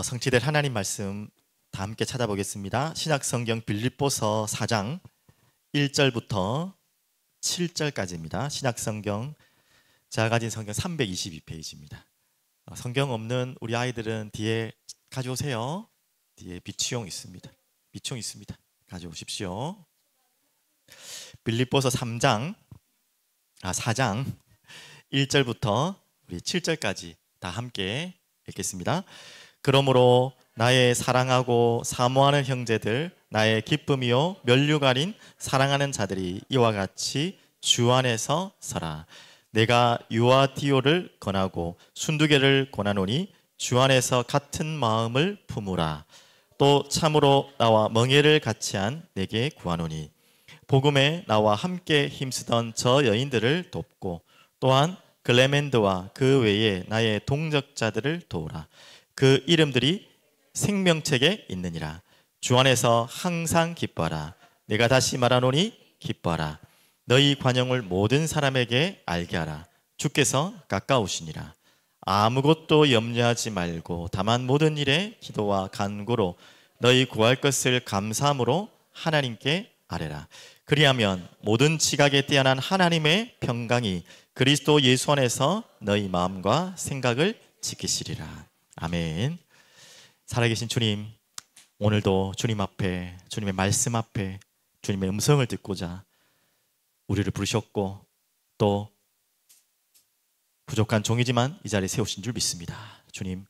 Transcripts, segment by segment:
성취될 하나님 말씀 다 함께 찾아보겠습니다. 신약성경 빌립보서 4장 1절부터 7절까지입니다. 신약성경 제가 가진 성경 322페이지입니다. 성경 없는 우리 아이들은 뒤에 가져오세요. 뒤에 비치용 있습니다. 비치용 있습니다. 가져오십시오. 빌립보서 4장 1절부터 우리 7절까지 다 함께 읽겠습니다. 그러므로 나의 사랑하고 사모하는 형제들, 나의 기쁨이요 면류관인 사랑하는 자들이 이와 같이 주 안에서 서라. 내가 유아디오를 권하고 순두개를 권하노니 주 안에서 같은 마음을 품으라. 또 참으로 나와 멍에를 같이 한 내게 구하노니 복음에 나와 함께 힘쓰던 저 여인들을 돕고 또한 글레멘드와 그 외에 나의 동역자들을 도우라. 그 이름들이 생명책에 있느니라. 주 안에서 항상 기뻐하라. 내가 다시 말하노니 기뻐하라. 너희 관용을 모든 사람에게 알게 하라. 주께서 가까우시니라. 아무것도 염려하지 말고 다만 모든 일에 기도와 간구로 너희 구할 것을 감사함으로 하나님께 아뢰라. 그리하면 모든 지각에 뛰어난 하나님의 평강이 그리스도 예수 안에서 너희 마음과 생각을 지키시리라. 아멘. 살아계신 주님, 오늘도 주님 앞에, 주님의 말씀 앞에 주님의 음성을 듣고자 우리를 부르셨고 또 부족한 종이지만 이 자리에 세우신 줄 믿습니다. 주님,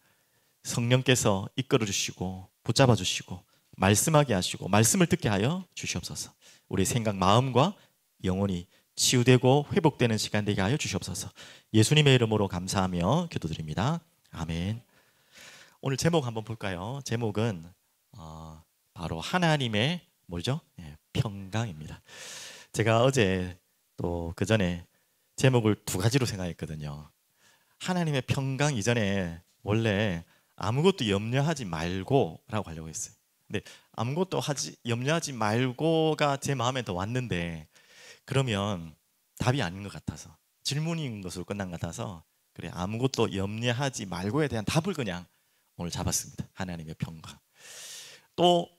성령께서 이끌어 주시고 붙잡아 주시고 말씀하게 하시고 말씀을 듣게 하여 주시옵소서. 우리의 생각, 마음과 영혼이 치유되고 회복되는 시간 되게 하여 주시옵소서. 예수님의 이름으로 감사하며 기도드립니다. 아멘. 오늘 제목 한번 볼까요? 제목은 바로 하나님의 뭐죠? 평강입니다. 제가 어제 또 그 전에 제목을 두 가지로 생각했거든요. 하나님의 평강 이전에 원래 아무것도 염려하지 말고 라고 하려고 했어요. 근데 아무것도 염려하지 말고가 제 마음에 더 왔는데 그러면 답이 아닌 것 같아서 질문인 것으로 끝난 것 같아서 그래 아무것도 염려하지 말고에 대한 답을 그냥 오늘 잡았습니다. 하나님의 평강. 또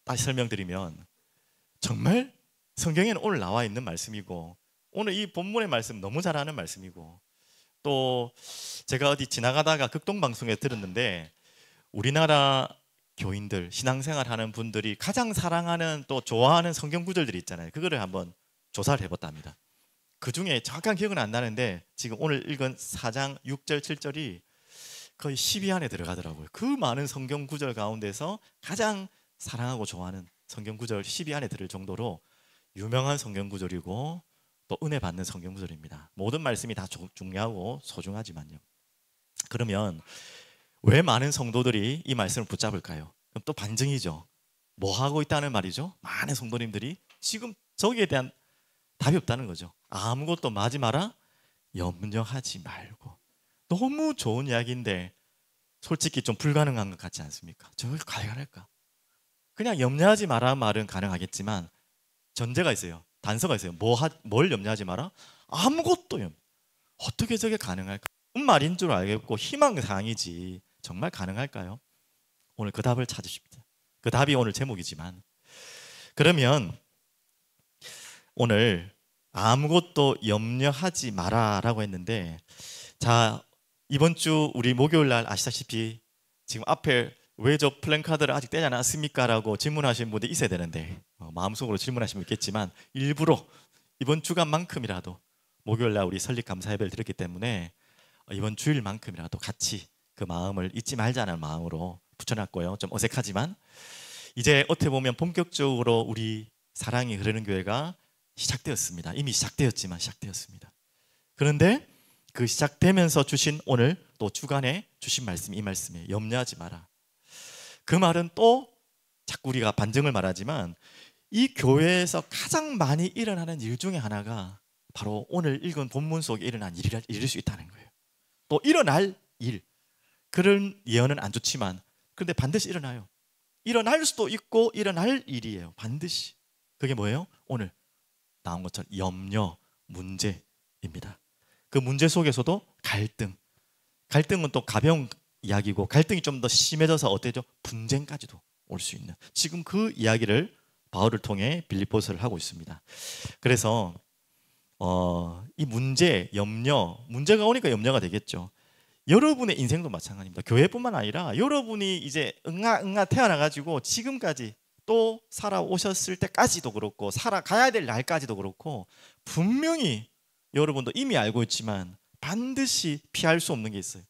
다시 설명드리면 정말 성경에는 오늘 나와 있는 말씀이고 오늘 이 본문의 말씀 너무 잘 아는 말씀이고 또 제가 어디 지나가다가 극동방송에 들었는데 우리나라 교인들, 신앙생활 하는 분들이 가장 사랑하는 또 좋아하는 성경 구절들이 있잖아요. 그거를 한번 조사를 해봤답니다. 그 중에 정확한 기억은 안 나는데 지금 오늘 읽은 4장 6절 7절이 거의 10위 안에 들어가더라고요. 그 많은 성경 구절 가운데서 가장 사랑하고 좋아하는 성경 구절 10위 안에 들을 정도로 유명한 성경 구절이고 또 은혜 받는 성경 구절입니다. 모든 말씀이 다 중요하고 소중하지만요. 그러면 왜 많은 성도들이 이 말씀을 붙잡을까요? 그럼 또 반증이죠. 뭐 하고 있다는 말이죠? 많은 성도님들이 지금 저기에 대한 답이 없다는 거죠. 아무것도 하지 마라, 염려하지 말고. 너무 좋은 이야기인데 솔직히 좀 불가능한 것 같지 않습니까? 저걸 가능할까? 그냥 염려하지 마라 말은 가능하겠지만 전제가 있어요. 단서가 있어요. 뭘 염려하지 마라? 아무것도 어떻게 저게 가능할까? 무슨 말인 줄 알겠고 희망사항이지 정말 가능할까요? 오늘 그 답을 찾으십니다. 그 답이 오늘 제목이지만 그러면 오늘 아무것도 염려하지 마라라고 했는데 자 이번 주 우리 목요일 날 아시다시피 지금 앞에 왜 저 플랜카드를 아직 떼지 않았습니까? 라고 질문하신 분들이 있어야 되는데 마음속으로 질문하시면 있겠지만 일부러 이번 주간만큼이라도 목요일 날 우리 설립 감사 예배를 드렸기 때문에 이번 주일만큼이라도 같이 그 마음을 잊지 말자는 마음으로 붙여놨고요. 좀 어색하지만 이제 어떻게 보면 본격적으로 우리 사랑이 흐르는 교회가 시작되었습니다. 이미 시작되었지만 시작되었습니다. 그런데 그 시작되면서 주신 오늘 또 주간에 주신 말씀 이 말씀에 염려하지 마라. 그 말은 또 자꾸 우리가 반증을 말하지만 이 교회에서 가장 많이 일어나는 일 중에 하나가 바로 오늘 읽은 본문 속에 일어난 일일 수 있다는 거예요. 또 일어날 일 그런 예언은 안 좋지만 그런데 반드시 일어나요. 일어날 수도 있고 일어날 일이에요. 반드시. 그게 뭐예요? 오늘 나온 것처럼 염려, 문제입니다. 그 문제 속에서도 갈등은 또 가벼운 이야기고 갈등이 좀 더 심해져서 어때죠? 분쟁까지도 올 수 있는 지금 그 이야기를 바울을 통해 빌립보서를 하고 있습니다. 그래서 이 문제, 염려, 문제가 오니까 염려가 되겠죠. 여러분의 인생도 마찬가지입니다. 교회뿐만 아니라 여러분이 이제 응아 태어나가지고 지금까지 또 살아오셨을 때까지도 그렇고 살아가야 될 날까지도 그렇고 분명히 여러분도 이미 알고 있지만 반드시 피할 수 없는 게 있어요.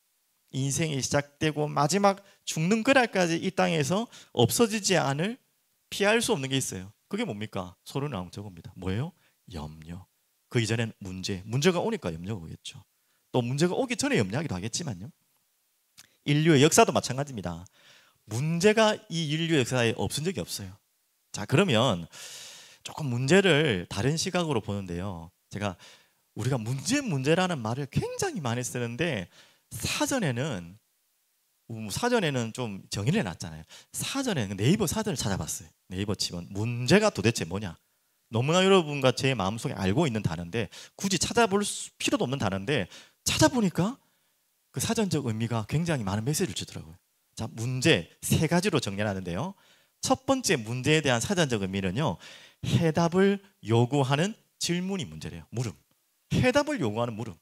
인생이 시작되고 마지막 죽는 그날까지 이 땅에서 없어지지 않을 피할 수 없는 게 있어요. 그게 뭡니까? 서로 나온 저겁니다. 뭐예요? 염려. 그 이전엔 문제가 오니까 염려가 오겠죠. 또 문제가 오기 전에 염려하기도 하겠지만요. 인류의 역사도 마찬가지입니다. 문제가 이 인류 역사에 없은 적이 없어요. 자, 그러면 조금 문제를 다른 시각으로 보는데요. 우리가 문제라는 말을 굉장히 많이 쓰는데 사전에는 좀 정의를 해놨잖아요. 사전에는 네이버 사전을 찾아봤어요. 네이버 치면 문제가 도대체 뭐냐. 너무나 여러분과 제 마음속에 알고 있는 단어인데 굳이 찾아볼 필요도 없는 단어인데 찾아보니까 그 사전적 의미가 굉장히 많은 메시지를 주더라고요. 자, 문제 3가지로 정리하는데요. 첫 번째 문제에 대한 사전적 의미는요, 해답을 요구하는 질문이 문제래요. 물음. 해답을 요구하는 물음.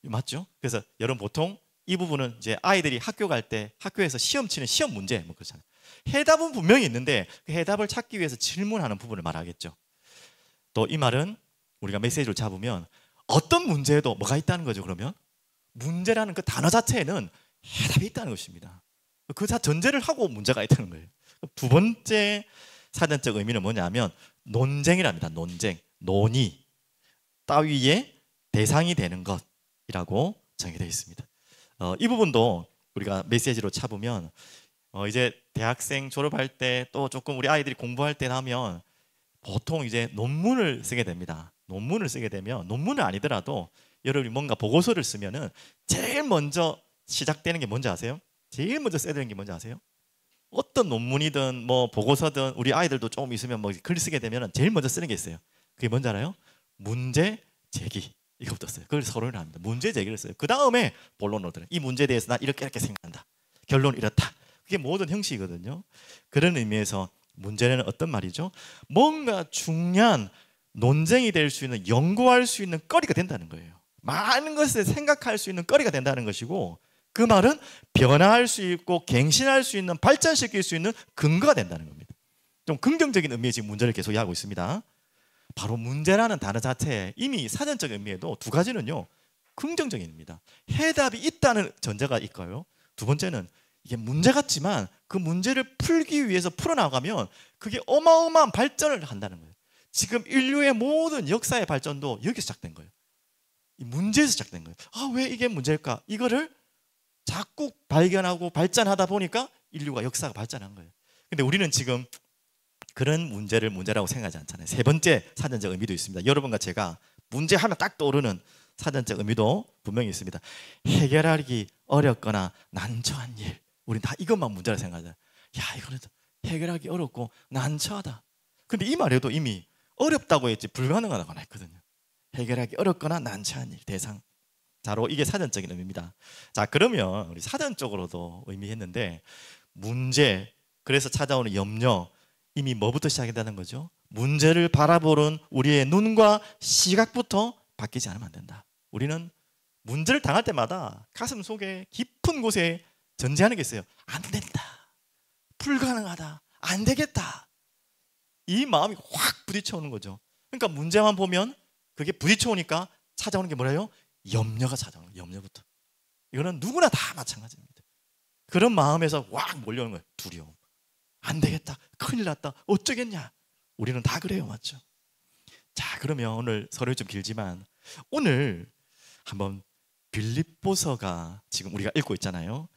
맞죠? 그래서 여러분 보통 이 부분은 이제 아이들이 학교 갈 때 학교에서 시험 치는 시험 문제 뭐 그렇잖아요. 해답은 분명히 있는데 그 해답을 찾기 위해서 질문하는 부분을 말하겠죠. 또 이 말은 우리가 메시지를 잡으면 어떤 문제에도 뭐가 있다는 거죠. 그러면 문제라는 그 단어 자체에는 해답이 있다는 것입니다. 그 전제를 하고 문제가 있다는 거예요. 두 번째 사전적 의미는 뭐냐면 논쟁이랍니다. 논쟁, 논의 따위의 대상이 되는 것이라고 정의되어 있습니다. 이 부분도 우리가 메시지로 잡으면 이제 대학생 졸업할 때 또 조금 우리 아이들이 공부할 때 하면 보통 이제 논문을 쓰게 됩니다. 논문을 쓰게 되면 논문은 아니더라도 여러분이 뭔가 보고서를 쓰면은 제일 먼저 시작되는 게 뭔지 아세요? 제일 먼저 써야 되는 게 뭔지 아세요? 어떤 논문이든 뭐 보고서든 우리 아이들도 조금 있으면 뭐 글 쓰게 되면은 제일 먼저 쓰는 게 있어요. 그게 뭔지 알아요? 문제 제기. 이거부터 써요. 그걸 서론을 합니다. 문제 제기를 써요. 그 다음에 본론으로 들어요. 이 문제에 대해서 난 이렇게 생각한다. 결론은 이렇다. 그게 모든 형식이거든요. 그런 의미에서 문제는 어떤 말이죠? 뭔가 중요한 논쟁이 될 수 있는, 연구할 수 있는 거리가 된다는 거예요. 많은 것을 생각할 수 있는 거리가 된다는 것이고, 그 말은 변화할 수 있고 갱신할 수 있는, 발전시킬 수 있는 근거가 된다는 겁니다. 좀 긍정적인 의미의 지금 문제를 계속 이야기하고 있습니다. 바로 문제라는 단어 자체에 이미 사전적 의미에도 2가지는요 긍정적인 의미입니다. 해답이 있다는 전제가 있고요. 두 번째는 이게 문제 같지만 그 문제를 풀기 위해서 풀어나가면 그게 어마어마한 발전을 한다는 거예요. 지금 인류의 모든 역사의 발전도 여기서 시작된 거예요. 이 문제에서 시작된 거예요. 왜 이게 문제일까? 이거를 자꾸 발견하고 발전하다 보니까 인류가 역사가 발전한 거예요. 근데 우리는 지금 그런 문제를 문제라고 생각하지 않잖아요. 3번째 사전적 의미도 있습니다. 여러분과 제가 문제하면 딱 떠오르는 사전적 의미도 분명히 있습니다. 해결하기 어렵거나 난처한 일. 우린 다 이것만 문제라 생각하잖아요. 야, 이거는 해결하기 어렵고 난처하다. 근데 이 말에도 이미 어렵다고 했지 불가능하다고 안 했거든요. 해결하기 어렵거나 난처한 일, 대상. 자로 이게 사전적인 의미입니다. 자, 그러면 우리 사전적으로도 의미했는데 문제, 그래서 찾아오는 염려, 이미 뭐부터 시작한다는 거죠? 문제를 바라보는 우리의 눈과 시각부터 바뀌지 않으면 안 된다. 우리는 문제를 당할 때마다 가슴 속에 깊은 곳에 전제하는 게 있어요. 안 된다. 불가능하다. 안 되겠다. 이 마음이 확 부딪혀오는 거죠. 그러니까 문제만 보면 그게 부딪혀오니까 찾아오는 게 뭐래요? 염려가 찾아오는 거예요. 염려부터. 이거는 누구나 다 마찬가지입니다. 그런 마음에서 확 몰려오는 거예요. 두려움. 안 되겠다. 큰일 났다. 어쩌겠냐. 우리는 다 그래요. 맞죠? 자, 그러면 오늘 서론이 좀 길지만 오늘 한번 빌립보서가 지금 우리가 읽고 있잖아요.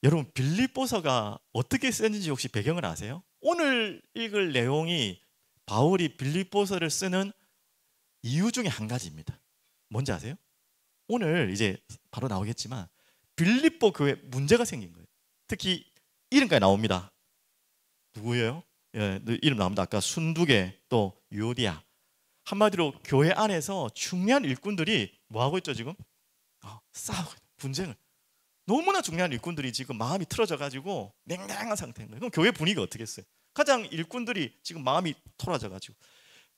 여러분 빌립보서가 어떻게 쓰는지 혹시 배경을 아세요? 오늘 읽을 내용이 바울이 빌립보서를 쓰는 이유 중에 한 가지입니다. 뭔지 아세요? 오늘 이제 바로 나오겠지만 빌립보 교회에 문제가 생긴 거예요. 특히 이름까지 나옵니다. 누구예요? 예, 이름 나옵니다. 아까 순두계 또 유오디아. 한마디로 교회 안에서 중요한 일꾼들이 뭐 하고 있죠 지금? 싸우고 분쟁을. 너무나 중요한 일꾼들이 지금 마음이 틀어져 가지고 냉랭한 상태인 거예요. 그럼 교회 분위기가 어떻겠어요? 가장 일꾼들이 지금 마음이 토라져 가지고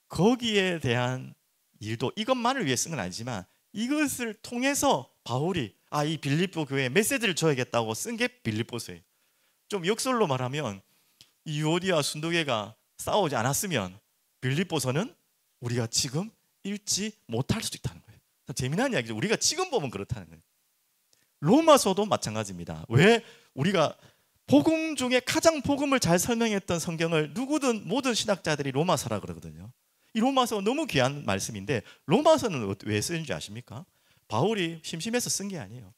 거기에 대한 일도 이것만을 위해 쓴 건 아니지만 이것을 통해서 바울이 이 빌립보 교회에 메시지를 줘야겠다고 쓴 게 빌립보서예요. 좀 역설로 말하면 이 유오디아 순두계가 싸우지 않았으면 빌립보서는 우리가 지금 읽지 못할 수도 있다는 거예요. 재미난 이야기죠. 우리가 지금 보면 그렇다는 거예요. 로마서도 마찬가지입니다. 왜 우리가 복음 중에 가장 복음을 잘 설명했던 성경을 누구든 모든 신학자들이 로마서라 그러거든요. 이 로마서 너무 귀한 말씀인데 로마서는 왜 쓰는지 아십니까? 바울이 심심해서 쓴 게 아니에요.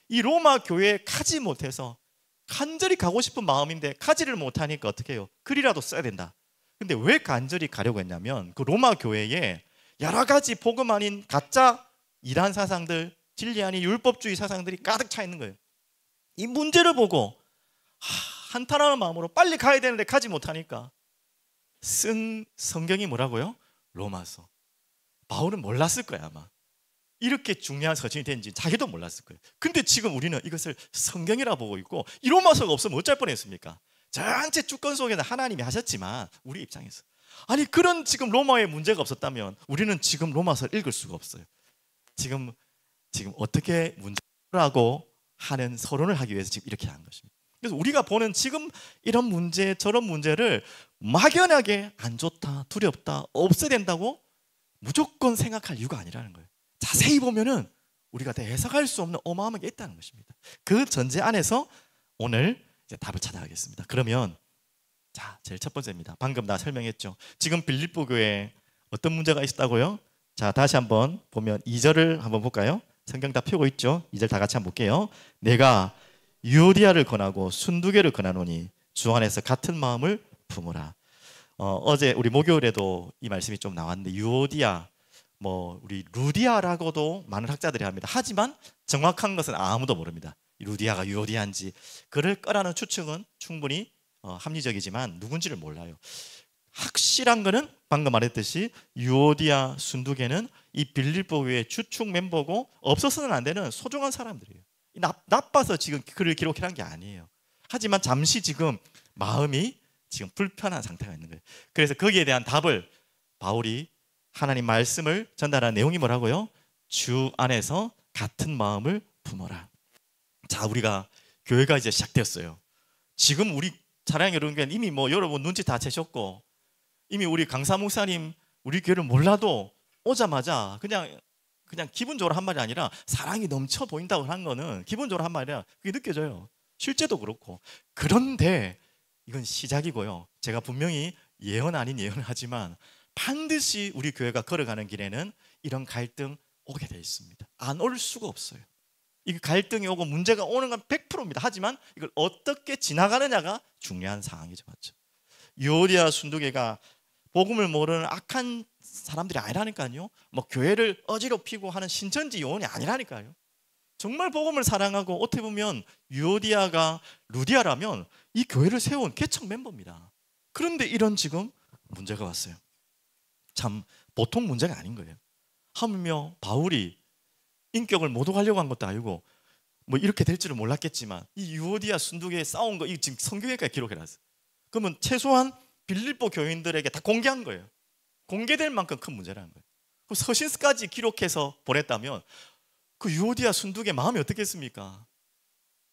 이 로마 교회에 가지 못해서 간절히 가고 싶은 마음인데 가지를 못하니까 어떻게 해요? 글이라도 써야 된다. 근데 왜 간절히 가려고 했냐면 그 로마 교회에 여러 가지 복음 아닌 가짜 이단 사상들, 진리 아닌 율법주의 사상들이 가득 차 있는 거예요. 이 문제를 보고 한탄하는 마음으로 빨리 가야 되는데 가지 못하니까 쓴 성경이 뭐라고요? 로마서. 바울은 몰랐을 거야 아마. 이렇게 중요한 서신이 된지 자기도 몰랐을 거예요. 근데 지금 우리는 이것을 성경이라 보고 있고 이 로마서가 없으면 어쩔 뻔했습니까? 전체 주권 속에는 하나님이 하셨지만 우리 입장에서 아니 그런 지금 로마에 문제가 없었다면 우리는 지금 로마서를 읽을 수가 없어요. 지금 어떻게 문제라고 하는 서론을 하기 위해서 지금 이렇게 한 것입니다. 그래서 우리가 보는 지금 이런 문제 저런 문제를 막연하게 안 좋다 두렵다 없애야 된다고 무조건 생각할 이유가 아니라는 거예요. 자세히 보면은 우리가 다 해석할 수 없는 어마어마한 게 있다는 것입니다. 그 전제 안에서 오늘 이제 답을 찾아가겠습니다. 그러면 자, 제일 첫 번째입니다. 방금 나 설명했죠. 지금 빌립보 교회에 어떤 문제가 있었다고요? 자, 다시 한번 보면 2절을 한번 볼까요? 성경 다 펴고 있죠. 2절 다 같이 한번 볼게요. 내가 유오디아를 권하고 순두계를 권하노니 주 안에서 같은 마음을 품으라. 어제 우리 목요일에도 이 말씀이 좀 나왔는데 유오디아 우리 루디아라고도 많은 학자들이 합니다. 하지만 정확한 것은 아무도 모릅니다. 루디아가 유오디아인지 그럴 거라는 추측은 충분히 합리적이지만 누군지를 몰라요. 확실한 거는 방금 말했듯이 유오디아 순두계는 이 빌립보 교회의 주축 멤버고 없어서는 안 되는 소중한 사람들이에요. 나빠서 지금 글을 기록한 게 아니에요. 하지만 잠시 지금 마음이 지금 불편한 상태가 있는 거예요. 그래서 거기에 대한 답을 바울이 하나님 말씀을 전달한 내용이 뭐라고요? 주 안에서 같은 마음을 품어라. 자, 우리가 교회가 이제 시작되었어요. 지금 우리 사랑하는 여러분 이미 여러분 눈치 다 채셨고 이미 우리 강사 목사님 우리 교회를 몰라도 오자마자 그냥 기분적으로 한 말이 아니라 사랑이 넘쳐 보인다고 한 거는 기본적으로 한 말이라 그게 느껴져요. 실제도 그렇고. 그런데 이건 시작이고요. 제가 분명히 예언 아닌 예언을 하지만 반드시 우리 교회가 걸어가는 길에는 이런 갈등 오게 돼 있습니다. 안 올 수가 없어요. 이 갈등이 오고 문제가 오는 건 100%입니다. 하지만 이걸 어떻게 지나가느냐가 중요한 상황이죠. 맞죠? 유오디아 순두계가 복음을 모르는 악한 사람들이 아니라니까요. 교회를 어지럽히고 하는 신천지 요원이 아니라니까요. 정말 복음을 사랑하고 어떻게 보면 유오디아가 루디아라면 이 교회를 세운 개척 멤버입니다. 그런데 이런 지금 문제가 왔어요. 참 보통 문제가 아닌 거예요. 하물며 바울이 인격을 모독하려고 한 것도 아니고 이렇게 될 줄은 몰랐겠지만 이 유오디아 순두계에 싸운 거 이 지금 성경에까지 기록해놨어요. 그러면 최소한 빌립보 교인들에게 다 공개한 거예요. 공개될 만큼 큰 문제라는 거예요. 그 서신까지 기록해서 보냈다면 그 유오디아 순두계 마음이 어떻겠습니까?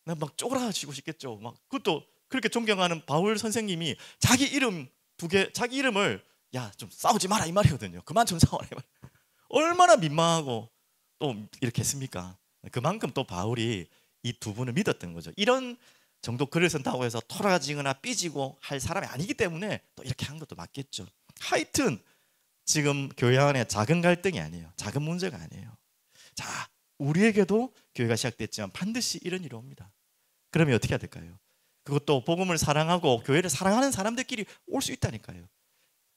막 쪼그라지고 싶겠죠. 그것도 그렇게 존경하는 바울 선생님이 자기 이름을 야, 좀 싸우지 마라 이 말이거든요. 그만 좀 싸워라 이 말. 얼마나 민망하고 또 이렇게 했습니까? 그만큼 또 바울이 이 두 분을 믿었던 거죠. 이런 정도 글을 쓴다고 해서 토라지거나 삐지고 할 사람이 아니기 때문에 또 이렇게 한 것도 맞겠죠. 하여튼 지금 교회 안에 작은 갈등이 아니에요. 작은 문제가 아니에요. 자, 우리에게도 교회가 시작됐지만 반드시 이런 일이 옵니다. 그러면 어떻게 해야 될까요? 그것도 복음을 사랑하고 교회를 사랑하는 사람들끼리 올 수 있다니까요.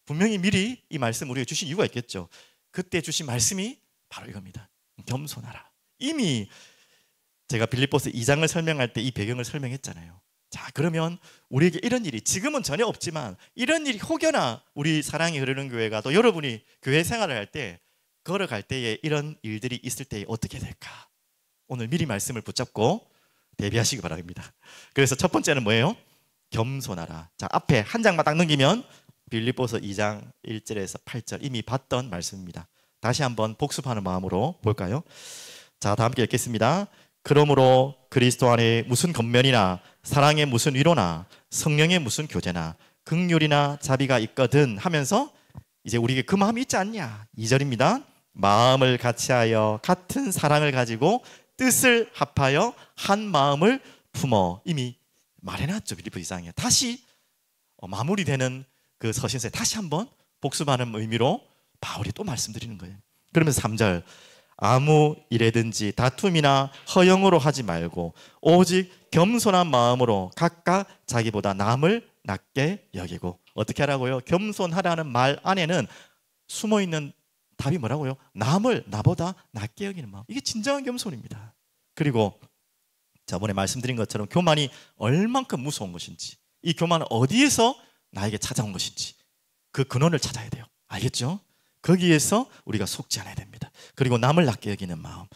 분명히 미리 이 말씀 우리에게 주신 이유가 있겠죠. 그때 주신 말씀이 바로 이겁니다. 겸손하라. 이미 제가 빌립보서 2장을 설명할 때 이 배경을 설명했잖아요. 자, 그러면 우리에게 이런 일이 지금은 전혀 없지만 이런 일이 혹여나 우리 사랑이 흐르는 교회가 또 여러분이 교회 생활을 할 때 걸어갈 때에 이런 일들이 있을 때 어떻게 될까? 오늘 미리 말씀을 붙잡고 대비하시기 바랍니다. 그래서 첫 번째는 뭐예요? 겸손하라. 자, 앞에 한 장만 딱 넘기면 빌립보서 2장 1절에서 8절 이미 봤던 말씀입니다. 다시 한번 복습하는 마음으로 볼까요? 자, 다 함께 읽겠습니다. 그러므로 그리스도 안에 무슨 겉면이나 사랑의 무슨 위로나 성령의 무슨 교제나 긍휼이나 자비가 있거든 하면서 이제 우리에게 그 마음이 있지 않냐. 2절입니다. 마음을 같이하여 같은 사랑을 가지고 뜻을 합하여 한 마음을 품어. 이미 말해놨죠. 빌립보 2장에 다시 마무리되는 그 서신서에 다시 한번 복습하는 의미로 바울이 또 말씀드리는 거예요. 그러면서 3절 아무 일에든지 다툼이나 허영으로 하지 말고 오직 겸손한 마음으로 각각 자기보다 남을 낮게 여기고. 어떻게 하라고요? 겸손하라는 말 안에는 숨어있는 답이 뭐라고요? 남을 나보다 낮게 여기는 마음. 이게 진정한 겸손입니다. 그리고 저번에 말씀드린 것처럼 교만이 얼만큼 무서운 것인지, 이 교만은 어디에서 나에게 찾아온 것인지 그 근원을 찾아야 돼요. 알겠죠? 거기에서 우리가 속지 않아야 됩니다. 그리고 남을 낮게 여기는 마음.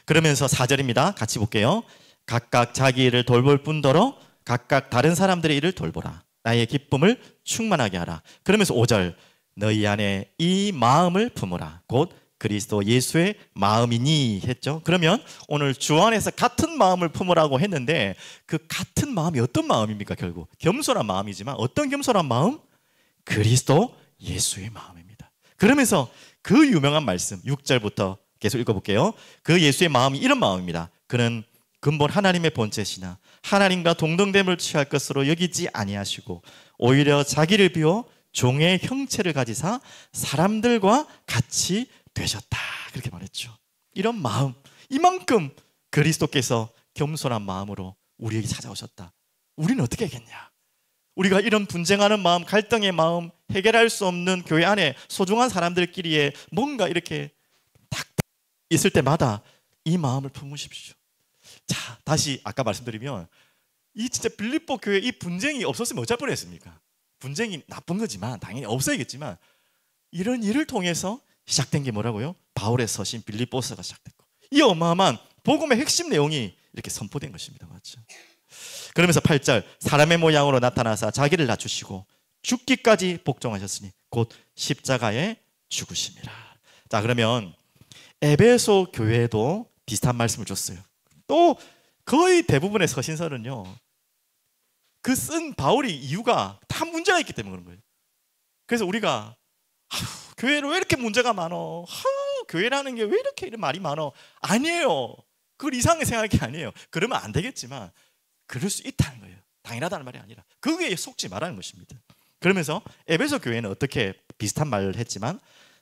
그러면서 4절입니다. 같이 볼게요. 각각 자기 일을 돌볼 뿐더러 각각 다른 사람들의 일을 돌보라. 나의 기쁨을 충만하게 하라. 그러면서 5절 너희 안에 이 마음을 품으라. 곧 그리스도 예수의 마음이니 했죠. 그러면 오늘 주 안에서 같은 마음을 품으라고 했는데 그 같은 마음이 어떤 마음입니까? 결국 겸손한 마음이지만 어떤 겸손한 마음? 그리스도 예수의 마음입니다. 그러면서 그 유명한 말씀 6절부터 계속 읽어볼게요. 그 예수의 마음이 이런 마음입니다. 그는 근본 하나님의 본체시나 하나님과 동등됨을 취할 것으로 여기지 아니하시고 오히려 자기를 비워 종의 형체를 가지사 사람들과 같이 되셨다. 그렇게 말했죠. 이런 마음, 이만큼 그리스도께서 겸손한 마음으로 우리에게 찾아오셨다. 우리는 어떻게 하겠냐? 우리가 이런 분쟁하는 마음, 갈등의 마음, 해결할 수 없는 교회 안에 소중한 사람들끼리에 뭔가 이렇게 딱 있을 때마다 이 마음을 품으십시오. 자, 다시 아까 말씀드리면 이 진짜 빌립보 교회 이 분쟁이 없었으면 어쩔 뻔했습니까? 분쟁이 나쁜 거지만 당연히 없어야겠지만 이런 일을 통해서 시작된 게 뭐라고요? 바울의 서신 빌립보서가 시작됐고 이 어마어마한 복음의 핵심 내용이 이렇게 선포된 것입니다. 맞죠? 그러면서 8절 사람의 모양으로 나타나사 자기를 낮추시고 죽기까지 복종하셨으니 곧 십자가에 죽으심이라. 자, 그러면 에베소 교회에도 비슷한 말씀을 줬어요. 또 거의 대부분의 서신서는요 그 쓴 바울이 이유가 다 문제가 있기 때문에 그런 거예요. 그래서 우리가 교회로 왜 이렇게 문제가 많어? 교회라는 게 왜 이렇게 이런 말이 많어? 아니에요. 그걸 이상하게 생각할 게 아니에요. 그러면 안 되겠지만 그럴 수 있다는 거예요. 당연하다는 말이 아니라 그거에 속지 말라는 것입니다. 그러면서 에베소 교회는 어떻게 비슷한 말을 했지만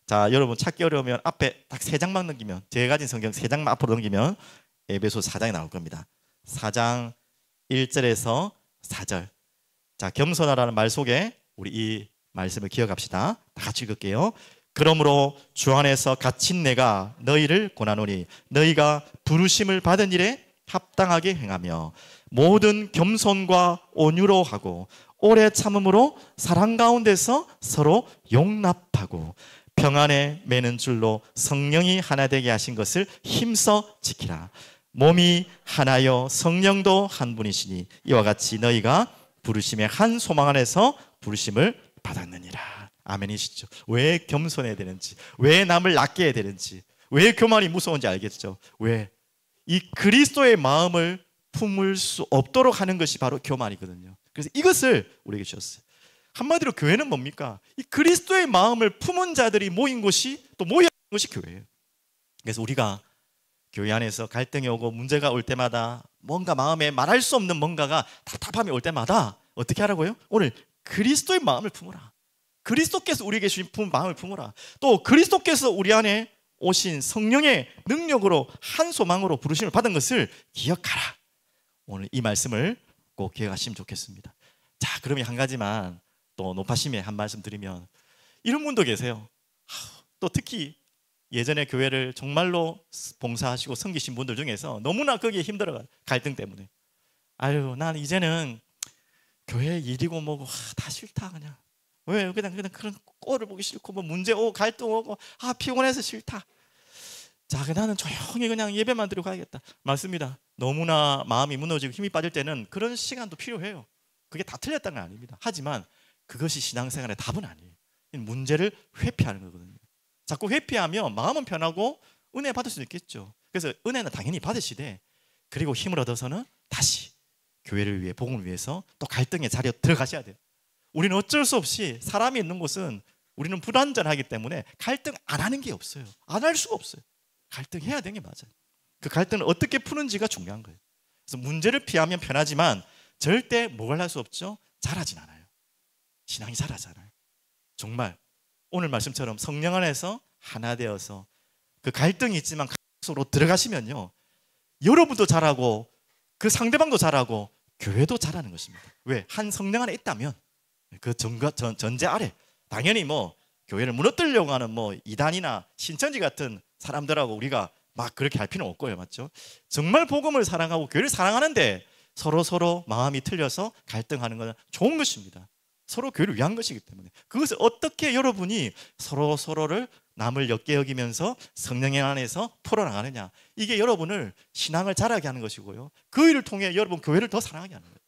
자, 여러분 찾기 어려우면 앞에 딱 3장만 넘기면 제가 가진 성경 3장만 앞으로 넘기면 에베소 4장이 나올 겁니다. 4장 1절에서 4절. 자, 겸손하라는 말 속에 우리 이 말씀을 기억합시다. 다 같이 읽을게요. 그러므로 주 안에서 갇힌 내가 너희를 권하노니 너희가 부르심을 받은 일에 합당하게 행하며 모든 겸손과 온유로 하고 오래 참음으로 사랑 가운데서 서로 용납하고 평안에 매는 줄로 성령이 하나 되게 하신 것을 힘써 지키라. 몸이 하나요 성령도 한 분이시니 이와 같이 너희가 부르심의 한 소망 안에서 부르심을 받았느니라. 아멘이시죠? 왜 겸손해야 되는지, 왜 남을 낮게 해야 되는지, 왜 교만이 무서운지 알겠죠? 왜? 이 그리스도의 마음을 품을 수 없도록 하는 것이 바로 교만이거든요. 그래서 이것을 우리에게 주셨어요. 한마디로 교회는 뭡니까? 이 그리스도의 마음을 품은 자들이 모인 곳이 또 모여 있는 것이 교회예요. 그래서 우리가 교회 안에서 갈등이 오고 문제가 올 때마다 뭔가 마음에 말할 수 없는 뭔가가 답답함이 올 때마다 어떻게 하라고요? 오늘 그리스도의 마음을 품으라. 그리스도께서 우리에게 주신 마음을 품으라. 또 그리스도께서 우리 안에 오신 성령의 능력으로 한 소망으로 부르심을 받은 것을 기억하라. 오늘 이 말씀을 꼭 기억하시면 좋겠습니다. 자, 그러면 한 가지만 또 높아심에 한 말씀 드리면 이런 분도 계세요. 또 특히 예전에 교회를 정말로 봉사하시고 섬기신 분들 중에서 너무나 거기에 힘들어가 갈등 때문에 아유 난 이제는 교회 일이고 뭐고 다 싫다 그냥 왜 그냥 그런 꼴을 보기 싫고 뭐 문제 오고 갈등 오고 피곤해서 싫다. 자, 나는 조용히 그냥 예배만 드리고 가야겠다. 맞습니다. 너무나 마음이 무너지고 힘이 빠질 때는 그런 시간도 필요해요. 그게 다 틀렸다는 건 아닙니다. 하지만 그것이 신앙생활의 답은 아니에요. 문제를 회피하는 거거든요. 자꾸 회피하면 마음은 편하고 은혜 받을 수 있겠죠. 그래서 은혜는 당연히 받으시되, 그리고 힘을 얻어서는 다시 교회를 위해, 복음을 위해서 또 갈등의 자리에 들어가셔야 돼요. 우리는 어쩔 수 없이, 사람이 있는 곳은 우리는 불완전하기 때문에 갈등 안 하는 게 없어요. 안 할 수가 없어요. 갈등해야 되는 게 맞아요. 그 갈등을 어떻게 푸는지가 중요한 거예요. 그래서 문제를 피하면 편하지만 절대 뭘 할 수 없죠? 잘하진 않아요. 신앙이 잘하잖아요. 정말 오늘 말씀처럼 성령 안에서 하나 되어서 그 갈등이 있지만 속으로 들어가시면요, 여러분도 잘하고 그 상대방도 잘하고 교회도 잘하는 것입니다. 왜? 한 성령 안에 있다면 그 전제 아래, 당연히 뭐 교회를 무너뜨리려고 하는 뭐 이단이나 신천지 같은 사람들하고 우리가 막 그렇게 할 필요는 없고요. 맞죠? 정말 복음을 사랑하고 교회를 사랑하는데 서로 마음이 틀려서 갈등하는 것은 좋은 것입니다. 서로 교회를 위한 것이기 때문에 그것을 어떻게 여러분이 서로를 남을 옅게 여기면서 성령의 안에서 풀어나가느냐, 이게 여러분을 신앙을 자라게 하는 것이고요, 그 일을 통해 여러분 교회를 더 사랑하게 하는 거예요.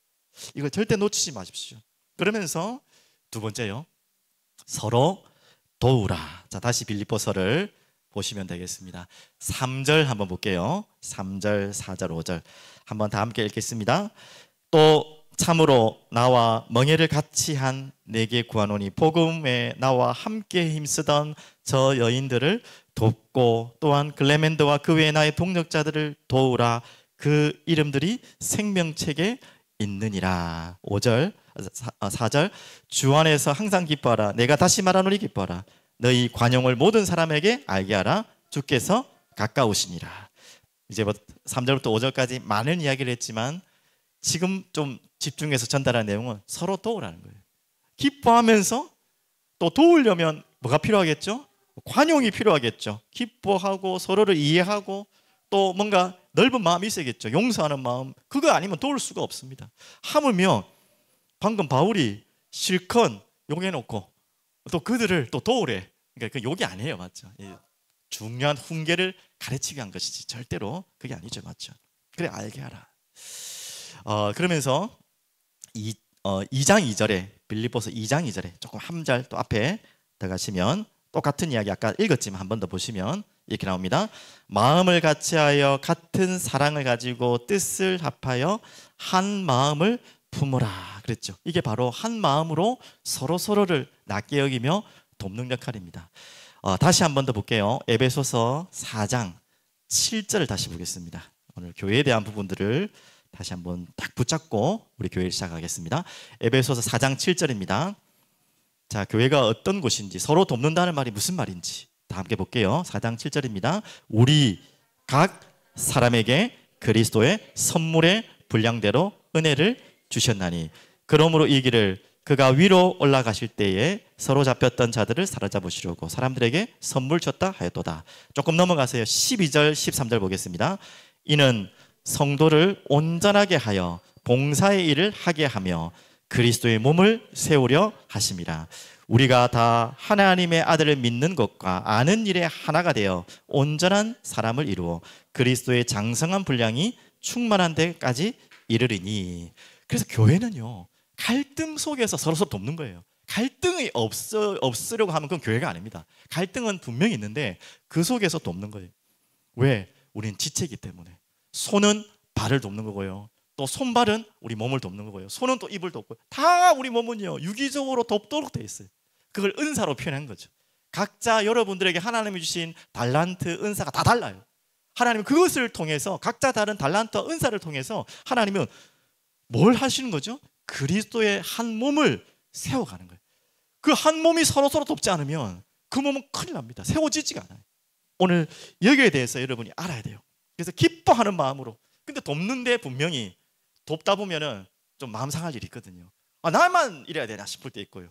이걸 절대 놓치지 마십시오. 그러면서 두 번째요, 서로 도우라. 자, 다시 빌립보서를 보시면 되겠습니다. 3절 한번 볼게요. 3절, 4절, 5절 한번 다 함께 읽겠습니다. 또 참으로 나와 멍에를 같이 한 내게 구하노니 복음에 나와 함께 힘쓰던 저 여인들을 돕고 또한 글레멘드와 그 외에 나의 동력자들을 도우라. 그 이름들이 생명책에 있느니라. 5절, 4절 주 안에서 항상 기뻐하라. 내가 다시 말하노니 기뻐하라. 너희 관용을 모든 사람에게 알게 하라. 주께서 가까우시니라. 이제 3절부터 5절까지 많은 이야기를 했지만 지금 좀 집중해서 전달하는 내용은 서로 도우라는 거예요. 기뻐하면서 또 도우려면 뭐가 필요하겠죠? 관용이 필요하겠죠. 기뻐하고 서로를 이해하고 또 뭔가 넓은 마음이 있어야겠죠. 용서하는 마음. 그거 아니면 도울 수가 없습니다. 하물며 방금 바울이 실컷 용해놓고 또 그들을 또 도우래. 그러니까 그 욕이 아니에요. 맞죠? 중요한 훈계를 가르치기 위한 것이지 절대로 그게 아니죠. 맞죠? 그래, 알게 하라. 그러면서 2장 2절에 빌립보서 2장 2절에 조금 한 절 또 앞에 들어가시면 똑같은 이야기 아까 읽었지만 한 번 더 보시면 이렇게 나옵니다. 마음을 같이하여 같은 사랑을 가지고 뜻을 합하여 한 마음을 품으라 그랬죠. 이게 바로 한 마음으로 서로를 낫게 여기며 돕는 역할입니다. 다시 한 번 더 볼게요. 에베소서 4장 7절을 다시 보겠습니다. 오늘 교회에 대한 부분들을 다시 한번 딱 붙잡고 우리 교회를 시작하겠습니다. 에베소서 4장 7절입니다. 자, 교회가 어떤 곳인지, 서로 돕는다는 말이 무슨 말인지 다 함께 볼게요. 4장 7절입니다. 우리 각 사람에게 그리스도의 선물의 분량대로 은혜를 주셨나니 그러므로 이 길을 그가 위로 올라가실 때에 서로 잡혔던 자들을 사로잡으시려고 사람들에게 선물 줬다 하였도다. 조금 넘어가세요. 12절 13절 보겠습니다. 이는 성도를 온전하게 하여 봉사의 일을 하게 하며 그리스도의 몸을 세우려 하심이라. 우리가 다 하나님의 아들을 믿는 것과 아는 일에 하나가 되어 온전한 사람을 이루어 그리스도의 장성한 분량이 충만한 데까지 이르리니. 그래서 교회는요, 갈등 속에서 서로 돕는 거예요. 갈등이 없으려고 하면 그건 교회가 아닙니다. 갈등은 분명히 있는데 그 속에서 돕는 거예요. 왜? 우린 지체이기 때문에. 손은 발을 돕는 거고요, 또 손발은 우리 몸을 돕는 거고요, 손은 또 입을 돕고, 다 우리 몸은요 유기적으로 돕도록 돼 있어요. 그걸 은사로 표현한 거죠. 각자 여러분들에게 하나님이 주신 달란트, 은사가 다 달라요. 하나님은 그것을 통해서, 각자 다른 달란트와 은사를 통해서 하나님은 뭘 하시는 거죠? 그리스도의 한 몸을 세워가는 거예요. 그 한 몸이 서로 돕지 않으면 그 몸은 큰일 납니다. 세워지지가 않아요. 오늘 여기에 대해서 여러분이 알아야 돼요. 그래서 기뻐하는 마음으로. 근데 돕는데 분명히 돕다 보면은 좀 마음 상할 일이 있거든요. 나만 이래야 되나 싶을 때 있고요.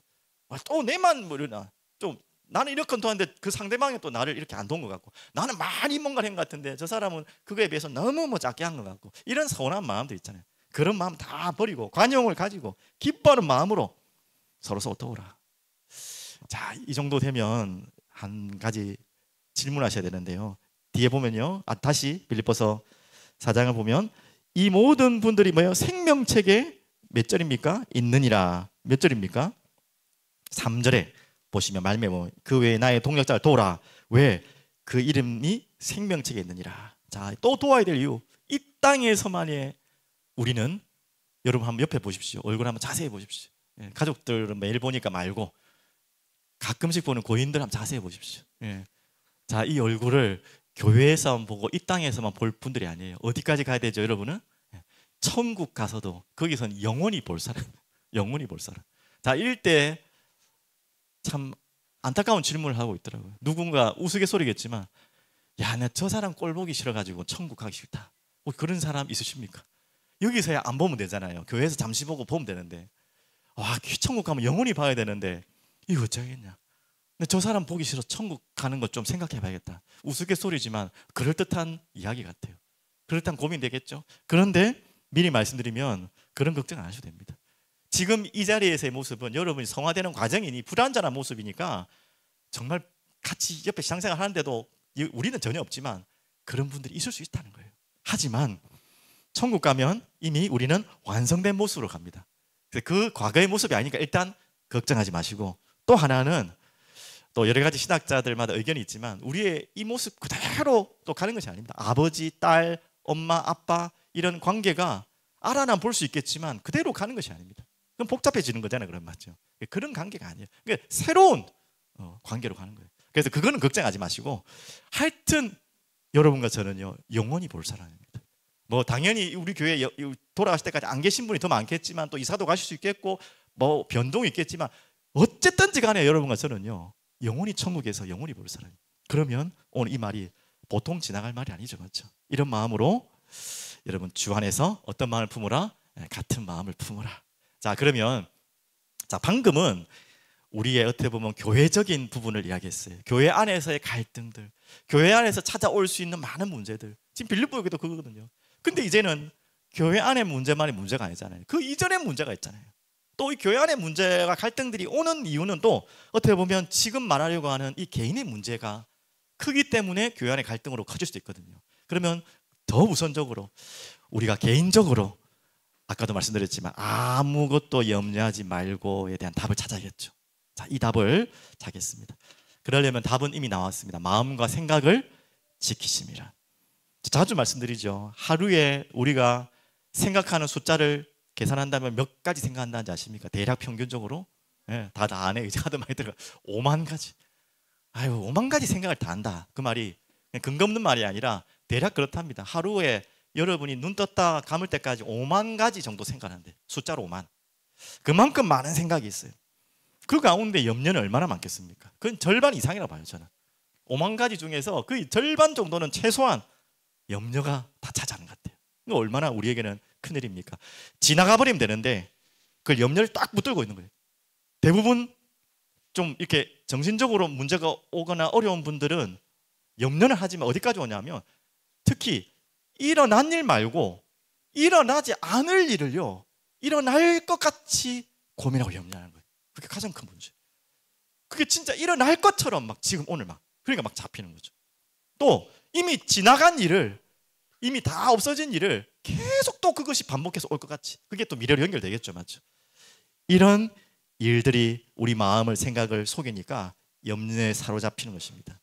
또 내만 뭐 이러나, 좀 나는 이렇게 도왔는데 그 상대방이 또 나를 이렇게 안 도운 것 같고, 나는 많이 뭔가를 한 것 같은데 저 사람은 그거에 비해서 너무 뭐 작게 한 것 같고, 이런 서운한 마음도 있잖아요. 그런 마음 다 버리고 관용을 가지고 기뻐하는 마음으로 서로 도우라. 자, 이 정도 되면 한 가지 질문하셔야 되는데요. 뒤에 보면요. 다시 빌립보서 4장을 보면 이 모든 분들이 뭐예요? 생명책에 몇 절입니까? 있느니라. 몇 절입니까? 3절에 보시면 말미에 보면 그 외에 나의 동역자를 도우라. 왜? 그 이름이 생명책에 있느니라. 자, 또 도와야 될 이유. 이 땅에서만의 우리는, 여러분 한번 옆에 보십시오. 얼굴 한번 자세히 보십시오. 예, 가족들은 매일 보니까 말고 가끔씩 보는 고인들 한번 자세히 보십시오. 예. 자, 이 얼굴을 교회에서만 보고 이 땅에서만 볼 분들이 아니에요. 어디까지 가야 되죠, 여러분은? 예. 천국 가서도 거기서는 영원히 볼 사람, 영원히 볼 사람. 자, 이럴 때 참 안타까운 질문을 하고 있더라고요. 누군가 우스갯소리겠지만, 야, 나 저 사람 꼴 보기 싫어가지고 천국 가기 싫다. 뭐 그런 사람 있으십니까? 여기서야 안 보면 되잖아요. 교회에서 잠시 보고 보면 되는데, 와, 천국 가면 영원히 봐야 되는데 이거 어쩌겠냐. 근데 저 사람 보기 싫어 천국 가는 것 좀 생각해 봐야겠다. 우스갯소리지만 그럴듯한 이야기 같아요. 그럴듯한 고민 되겠죠. 그런데 미리 말씀드리면 그런 걱정 안 하셔도 됩니다. 지금 이 자리에서의 모습은 여러분이 성화되는 과정이니 불완전한 모습이니까 정말 같이 옆에 신앙생활 하는데도 우리는 전혀 없지만 그런 분들이 있을 수 있다는 거예요. 하지만 천국 가면 이미 우리는 완성된 모습으로 갑니다. 그 과거의 모습이 아니니까 일단 걱정하지 마시고, 또 하나는 또 여러 가지 신학자들마다 의견이 있지만 우리의 이 모습 그대로 또 가는 것이 아닙니다. 아버지, 딸, 엄마, 아빠 이런 관계가 알아나 볼 수 있겠지만 그대로 가는 것이 아닙니다. 그럼 복잡해지는 거잖아요. 그런 맞죠? 그런 관계가 아니에요. 그러니까 새로운 관계로 가는 거예요. 그래서 그거는 걱정하지 마시고, 하여튼 여러분과 저는요 영원히 볼 사람입니다. 뭐 당연히 우리 교회 돌아가실 때까지 안 계신 분이 더 많겠지만 또 이사도 가실 수 있겠고 뭐 변동이 있겠지만 어쨌든지 간에 여러분과 저는요 영원히 천국에서 영원히 볼 사람이에요. 그러면 오늘 이 말이 보통 지나갈 말이 아니죠, 맞죠? 이런 마음으로 여러분 주 안에서 어떤 마음을 품으라? 같은 마음을 품으라. 자, 그러면 방금은 우리의 어떻게 보면 교회적인 부분을 이야기했어요. 교회 안에서의 갈등들, 교회 안에서 찾아올 수 있는 많은 문제들. 지금 빌립보에도 그거거든요. 근데 이제는 교회 안의 문제만이 문제가 아니잖아요. 그 이전의 문제가 있잖아요. 또 이 교회 안의 문제가 갈등들이 오는 이유는 또 어떻게 보면 지금 말하려고 하는 이 개인의 문제가 크기 때문에 교회 안의 갈등으로 커질 수도 있거든요. 그러면 더 우선적으로 우리가 개인적으로 아까도 말씀드렸지만 아무것도 염려하지 말고에 대한 답을 찾아야겠죠. 자, 이 답을 찾겠습니다. 그러려면 답은 이미 나왔습니다. 마음과 생각을 지키심이라. 자주 말씀드리죠. 하루에 우리가 생각하는 숫자를 계산한다면 몇 가지 생각한다는지 아십니까? 대략 평균적으로 다 안에 이제 하도 많이 들어가 5만 가지. 아유, 5만 가지 생각을 다 한다. 그 말이 근거 없는 말이 아니라 대략 그렇답니다. 하루에 여러분이 눈 떴다 감을 때까지 5만 가지 정도 생각하는데, 숫자로 5만. 그만큼 많은 생각이 있어요. 그 가운데 염려는 얼마나 많겠습니까? 그건 절반 이상이라고 봐요, 저는. 5만 가지 중에서 거의 절반 정도는 최소한 염려가 다 차지하는 것 같아요. 이거 얼마나 우리에게는 큰일입니까? 지나가 버리면 되는데 그걸 염려를 딱 붙들고 있는 거예요. 대부분 좀 이렇게 정신적으로 문제가 오거나 어려운 분들은 염려는 하지만 어디까지 오냐면 특히 일어난 일 말고 일어나지 않을 일을요 일어날 것 같이 고민하고 염려하는 거예요. 그게 가장 큰 문제. 그게 진짜 일어날 것처럼 막 지금 오늘 막 그러니까 막 잡히는 거죠. 또 이미 지나간 일을, 이미 다 없어진 일을 계속 또 그것이 반복해서 올 것 같이, 그게 또 미래로 연결되겠죠, 맞죠? 이런 일들이 우리 마음을, 생각을 속이니까 염려에 사로잡히는 것입니다.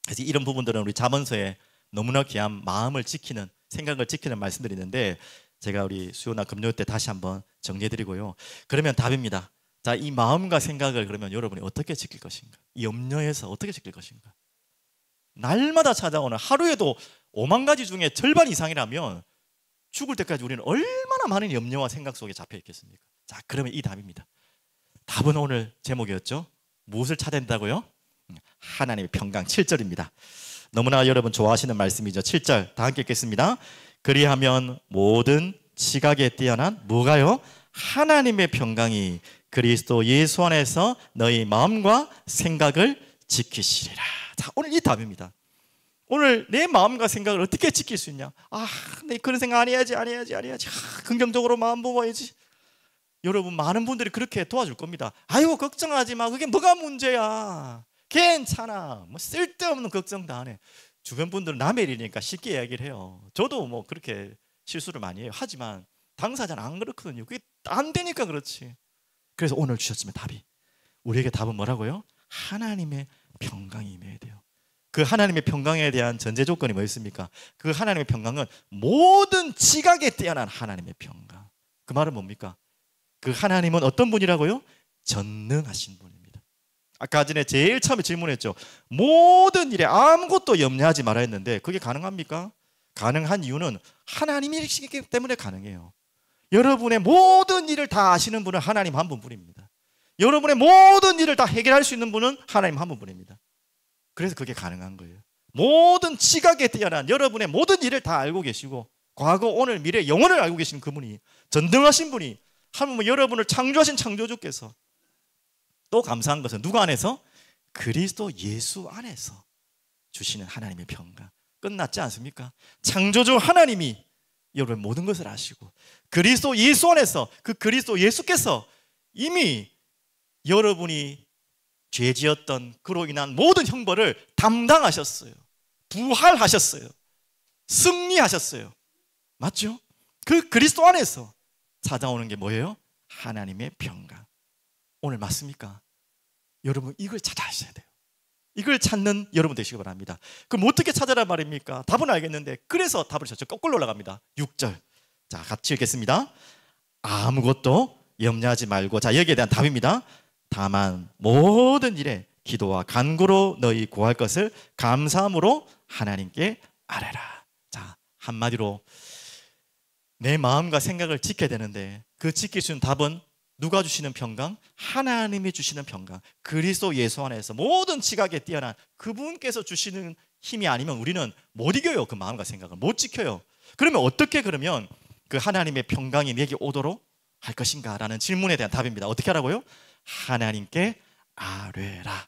그래서 이런 부분들은 우리 잠언서에 너무나 귀한 마음을 지키는, 생각을 지키는 말씀들이 있는데 제가 우리 수요나 금요일 때 다시 한번 정리해드리고요. 그러면 답입니다. 자, 이 마음과 생각을 그러면 여러분이 어떻게 지킬 것인가? 이 염려에서 어떻게 지킬 것인가? 날마다 찾아오는, 하루에도 5만 가지 중에 절반 이상이라면 죽을 때까지 우리는 얼마나 많은 염려와 생각 속에 잡혀 있겠습니까? 자, 그러면 이 답입니다. 답은 오늘 제목이었죠. 무엇을 찾아야 된다고요? 하나님의 평강. 7절입니다. 너무나 여러분 좋아하시는 말씀이죠. 7절 다 함께 읽겠습니다. 그리하면 모든 지각에 뛰어난 뭐가요? 하나님의 평강이 그리스도 예수 안에서 너희 마음과 생각을 지키시리라. 자, 오늘 이 답입니다. 오늘 내 마음과 생각을 어떻게 지킬 수 있냐? 내 그런 생각 안 해야지. 긍정적으로 마음 먹어야지. 여러분 많은 분들이 그렇게 도와줄 겁니다. 아이고 걱정하지 마. 그게 뭐가 문제야. 괜찮아. 뭐 쓸데없는 걱정 다 안 해. 주변 분들은 남의 일이니까 쉽게 이야기를 해요. 저도 뭐 그렇게 실수를 많이 해요. 하지만 당사자는 안 그렇거든요. 그게 안 되니까 그렇지. 그래서 오늘 주셨으면 답이, 우리에게 답은 뭐라고요? 하나님의 평강이 임해야 돼요. 그 하나님의 평강에 대한 전제 조건이 뭐였습니까? 그 하나님의 평강은 모든 지각에 뛰어난 하나님의 평강. 그 말은 뭡니까? 그 하나님은 어떤 분이라고요? 전능하신 분입니다. 아까 전에 제일 처음에 질문했죠. 모든 일에 아무것도 염려하지 말아야 했는데 그게 가능합니까? 가능한 이유는 하나님이시기 때문에 가능해요. 여러분의 모든 일을 다 아시는 분은 하나님 한 분뿐입니다. 여러분의 모든 일을 다 해결할 수 있는 분은 하나님 한 분뿐입니다. 그래서 그게 가능한 거예요. 모든 지각에 뛰어난 여러분의 모든 일을 다 알고 계시고 과거, 오늘, 미래, 영원을 알고 계신 그분이, 전능하신 분이, 하나님은 여러분을 창조하신 창조주께서, 또 감사한 것은 누구 안에서? 그리스도 예수 안에서 주시는 하나님의 평강. 끝났지 않습니까? 창조주 하나님이 여러분 모든 것을 아시고 그리스도 예수 안에서, 그 그리스도 예수께서 이미 여러분이 죄 지었던 그로 인한 모든 형벌을 담당하셨어요. 부활하셨어요. 승리하셨어요. 맞죠? 그 그리스도 안에서 찾아오는 게 뭐예요? 하나님의 평강. 오늘 맞습니까? 여러분 이걸 찾아야 돼요. 이걸 찾는 여러분 되시기 바랍니다. 그럼 어떻게 찾아라 말입니까? 답은 알겠는데 그래서 답을 저 거꾸로 올라갑니다. 6절. 자, 같이 읽겠습니다. 아무것도 염려하지 말고, 자, 여기에 대한 답입니다. 다만 모든 일에 기도와 간구로 너희 구할 것을 감사함으로 하나님께 아뢰라. 자, 한마디로 내 마음과 생각을 지켜야 되는데 그 지킬 수 있는 답은 누가 주시는 평강? 하나님이 주시는 평강. 그리스도 예수 안에서 모든 지각에 뛰어난 그분께서 주시는 힘이 아니면 우리는 못 이겨요. 그 마음과 생각을 못 지켜요. 그러면 어떻게, 그러면 그 하나님의 평강이 내게 오도록 할 것인가? 라는 질문에 대한 답입니다. 어떻게 하라고요? 하나님께 아뢰라.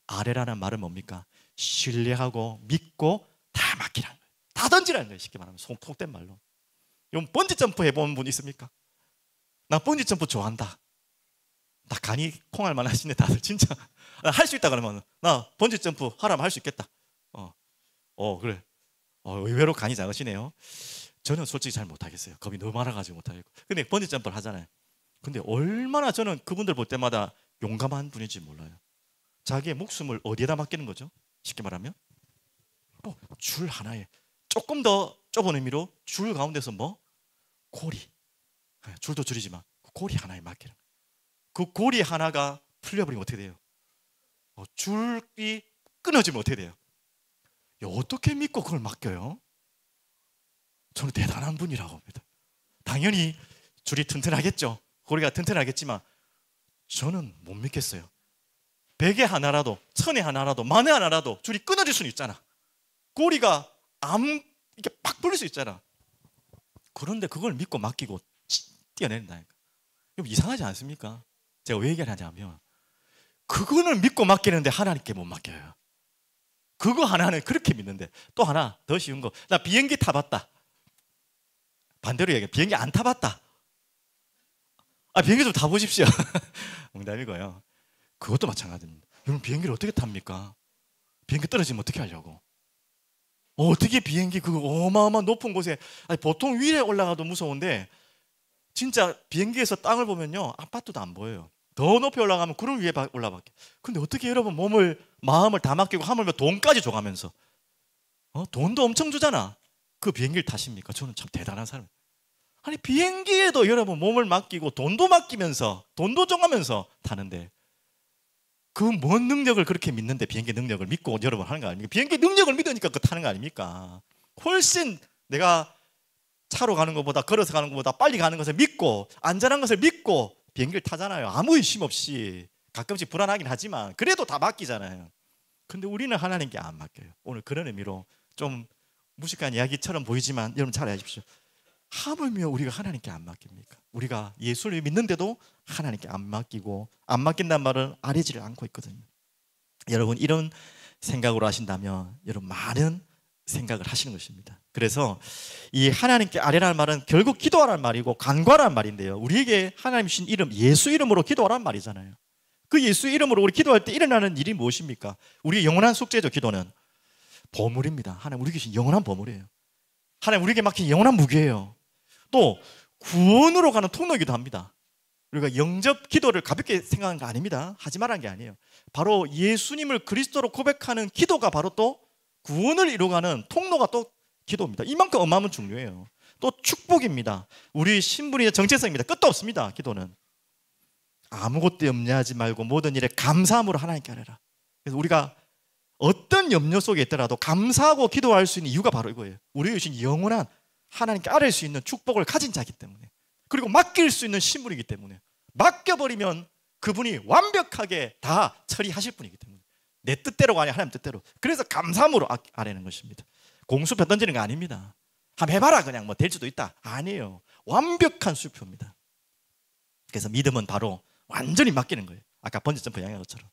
아뢰라는 말은 뭡니까? 신뢰하고 믿고 다 맡기라는 거예요. 다 던지라는 거예요. 쉽게 말하면 속된 말로. 여러분 번지점프 해본 분 있습니까? 나 번지점프 좋아한다. 나 간이 콩알만 하시네 다들 진짜. 할 수 있다 그러면 나 번지점프 하라면 할 수 있겠다. 그래. 의외로 간이 작으시네요. 저는 솔직히 잘 못하겠어요. 겁이 너무 많아가지고 못하겠고. 근데 번지점프를 하잖아요. 근데 얼마나 저는 그분들 볼 때마다 용감한 분인지 몰라요. 자기의 목숨을 어디에다 맡기는 거죠? 쉽게 말하면 줄 하나에, 조금 더 좁은 의미로 줄 가운데서 고리, 줄도 줄이지만 그 고리 하나에 맡기는 거예요. 그 고리 하나가 풀려버리면 어떻게 돼요? 줄이 끊어지면 어떻게 돼요? 어떻게 믿고 그걸 맡겨요? 저는 대단한 분이라고 봅니다. 당연히 줄이 튼튼하겠죠. 고리가 튼튼하겠지만 저는 못 믿겠어요. 100에 하나라도, 1000에 하나라도, 만에 하나라도 줄이 끊어질 수는 있잖아. 고리가 이렇게 팍 풀릴 수 있잖아. 그런데 그걸 믿고 맡기고 뛰어낸다니까. 이상하지 않습니까? 제가 왜 얘기를 하냐면 그거는 믿고 맡기는데 하나님께 못 맡겨요. 그거 하나는 그렇게 믿는데, 또 하나 더 쉬운 거, 나 비행기 타봤다. 반대로 얘기해, 비행기 안 타봤다. 비행기 좀 타보십시오. 농담이고요. 그것도 마찬가지입니다. 여러분 비행기를 어떻게 탑니까? 비행기 떨어지면 어떻게 하려고? 어떻게 비행기 그 어마어마한 높은 곳에, 보통 위에 올라가도 무서운데 진짜 비행기에서 땅을 보면요 아파트도 안 보여요. 더 높이 올라가면 구름 위에 올라밖에. 근데 어떻게 여러분 마음을 다 맡기고 하물며 돈까지 줘가면서 돈도 엄청 주잖아. 그 비행기를 타십니까? 저는 참 대단한 사람. 아니 비행기에도 여러분 몸을 맡기고 돈도 맡기면서 돈도 줘가면서 타는데 그 뭔 능력을 그렇게 믿는데 비행기 능력을 믿고 여러분 하는 거 아닙니까? 비행기 능력을 믿으니까 그 타는 거 아닙니까? 훨씬 내가 차로 가는 것보다, 걸어서 가는 것보다 빨리 가는 것을 믿고 안전한 것을 믿고 비행기를 타잖아요. 아무 의심 없이. 가끔씩 불안하긴 하지만 그래도 다 맡기잖아요. 근데 우리는 하나님께 안 맡겨요. 오늘 그런 의미로 좀 무식한 이야기처럼 보이지만 여러분 잘 아십시오. 하물며 우리가 하나님께 안 맡깁니까? 우리가 예수를 믿는데도 하나님께 안 맡기고, 안 맡긴다는 말은 아뢰지를 않고 있거든요. 여러분 이런 생각으로 하신다면 여러분 많은 생각을 하시는 것입니다. 그래서 이 하나님께 아뢰라는 말은 결국 기도하라는 말이고 간구하라는 말인데요, 우리에게 하나님 주신 이름 예수 이름으로 기도하라는 말이잖아요. 그 예수 이름으로 우리 기도할 때 일어나는 일이 무엇입니까? 우리의 영원한 숙제죠. 기도는 보물입니다. 하나님 우리에게 주신 영원한 보물이에요. 하나님 우리에게 맡긴 영원한 무기예요. 또 구원으로 가는 통로이기도 합니다. 우리가 영접 기도를 가볍게 생각하는 거 아닙니다. 하지 말라는 게 아니에요. 바로 예수님을 그리스도로 고백하는 기도가 바로 또 구원을 이루어가는 통로가 또 기도입니다. 이만큼 어마어마한 중요해요. 또 축복입니다. 우리 신분이 정체성입니다. 끝도 없습니다. 기도는 아무것도 염려하지 말고 모든 일에 감사함으로 하나님께 아뢰라. 그래서 우리가 어떤 염려 속에 있더라도 감사하고 기도할 수 있는 이유가 바로 이거예요. 우리에게 주신 영원한 하나님께 아뢰 수 있는 축복을 가진 자이기 때문에, 그리고 맡길 수 있는 신분이기 때문에, 맡겨버리면 그분이 완벽하게 다 처리하실 분이기 때문에, 내 뜻대로가 아니라 하나님 뜻대로. 그래서 감사함으로 아뢰는 것입니다. 공수표 던지는 거 아닙니다. 한번 해봐라 그냥 뭐 될 수도 있다. 아니에요. 완벽한 수표입니다. 그래서 믿음은 바로 완전히 맡기는 거예요. 아까 번지점프 이야기한 것처럼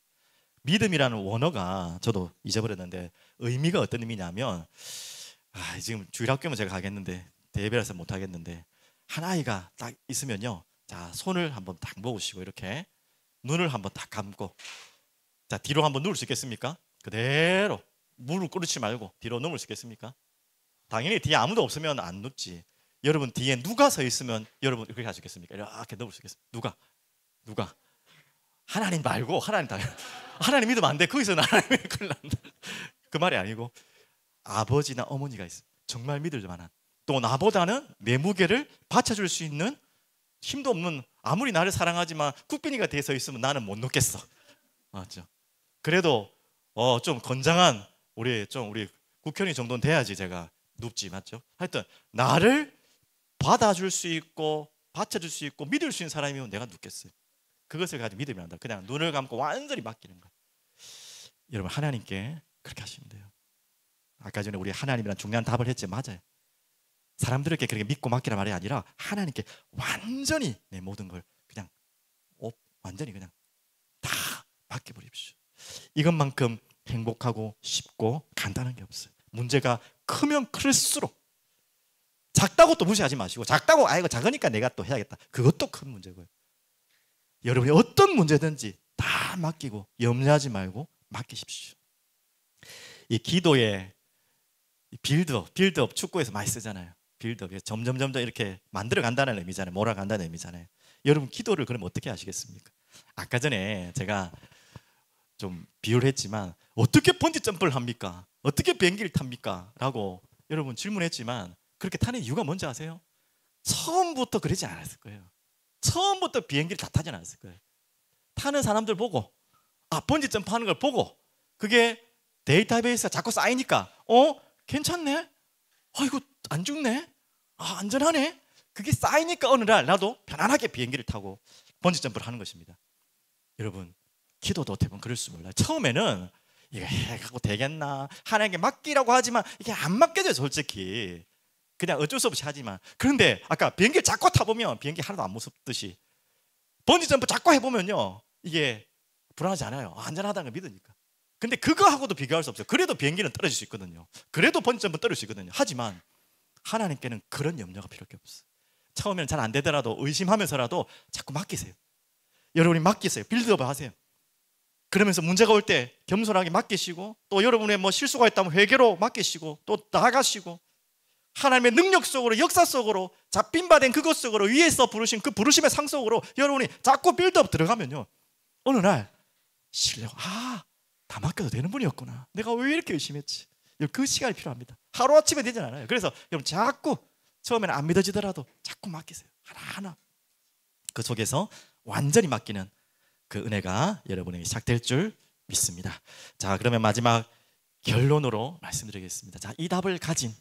믿음이라는 원어가 저도 잊어버렸는데 의미가 어떤 의미냐면, 지금 주일학교면 제가 가겠는데 대회라서 못 하겠는데, 한 아이가 딱 있으면요, 자 손을 한번 딱 모으시고 이렇게 눈을 한번 딱 감고, 자 뒤로 한번 누울 수 있겠습니까? 그대로 무릎 꿇지 말고 뒤로 누울 수 있겠습니까? 당연히 뒤에 아무도 없으면 안 눕지. 여러분 뒤에 누가 서 있으면 여러분 그렇게 할 수 있겠습니까? 이렇게 누울 수 있겠습니까? 누가? 하나님 말고. 하나님 믿으면 안 돼. 거기서는 하나님이 큰일 난다. 그 말이 아니고 아버지나 어머니가 있어. 정말 믿을 만한, 또 나보다는 내 무게를 받쳐줄 수 있는, 힘도 없는, 아무리 나를 사랑하지만 국빈이가 돼 서 있으면 나는 못 눕겠어. 맞죠? 그래도 좀 건장한 우리 국현이 정도는 돼야지 제가 눕지. 맞죠? 하여튼 나를 받아줄 수 있고 받쳐줄 수 있고 믿을 수 있는 사람이면 내가 눕겠어요. 그것을 가지고 믿으면 한다. 그냥 눈을 감고 완전히 맡기는 거예요. 여러분 하나님께 그렇게 하시면 돼요. 아까 전에 우리 하나님이란 중요한 답을 했지. 맞아요. 사람들에게 그렇게 믿고 맡기란 말이 아니라 하나님께 완전히 내 모든 걸 그냥 완전히 그냥 다 맡겨버립시오. 이것만큼 행복하고 쉽고 간단한 게 없어요. 문제가 크면 클수록, 작다고 또 무시하지 마시고, 작다고 이거 작으니까 내가 또 해야겠다, 그것도 큰 문제고요. 여러분이 어떤 문제든지 다 맡기고 염려하지 말고 맡기십시오. 이 기도의 빌드업 축구에서 많이 쓰잖아요. 빌드업, 점점 이렇게 만들어 간다는 의미잖아요. 몰아간다는 의미잖아요. 여러분 기도를 그럼 어떻게 하시겠습니까? 아까 전에 제가 좀 비유를 했지만, 어떻게 번지 점프를 합니까? 어떻게 비행기를 탑니까? 라고 여러분 질문했지만, 그렇게 타는 이유가 뭔지 아세요? 처음부터 그러지 않았을 거예요. 처음부터 비행기를 다 타지 않았을 거예요. 타는 사람들 보고, 번지 점프 하는 걸 보고, 그게 데이터베이스가 자꾸 쌓이니까 괜찮네? 이거 안 죽네? 안전하네? 그게 쌓이니까 어느 날 나도 편안하게 비행기를 타고 번지 점프를 하는 것입니다. 여러분 기도도 어떻게 보면 그럴 수 몰라요. 처음에는 이거 해가고 되겠나, 하나님께 맡기라고 하지만 이게 안 맡겨져요. 솔직히 그냥 어쩔 수 없이 하지만, 그런데 아까 비행기를 자꾸 타보면 비행기 하나도 안 무섭듯이 번지 점프 자꾸 해보면요, 이게 불안하지 않아요. 안전하다는 걸 믿으니까. 근데 그거하고도 비교할 수 없어요. 그래도 비행기는 떨어질 수 있거든요. 그래도 번지 점프 떨어질 수 있거든요. 하지만 하나님께는 그런 염려가 필요 없어요. 처음에는 잘 안 되더라도 의심하면서라도 자꾸 맡기세요. 여러분이 맡기세요. 빌드업을 하세요. 그러면서 문제가 올 때 겸손하게 맡기시고, 또 여러분의 실수가 있다면 회개로 맡기시고, 또 나아가시고, 하나님의 능력 속으로, 역사 속으로, 잡힌 바 된 그것 속으로, 위에서 부르신 그 부르심의 상 속으로 여러분이 자꾸 빌드업 들어가면요, 어느 날 신뢰가 다 맡겨도 되는 분이었구나, 내가 왜 이렇게 열심히 했지. 그 시간이 필요합니다. 하루아침에 되진 않아요. 그래서 여러분 자꾸 처음에는 안 믿어지더라도 자꾸 맡기세요. 하나하나. 그 속에서 완전히 맡기는 그 은혜가 여러분에게 시작될 줄 믿습니다. 자, 그러면 마지막 결론으로 말씀드리겠습니다. 자, 이 답을 가진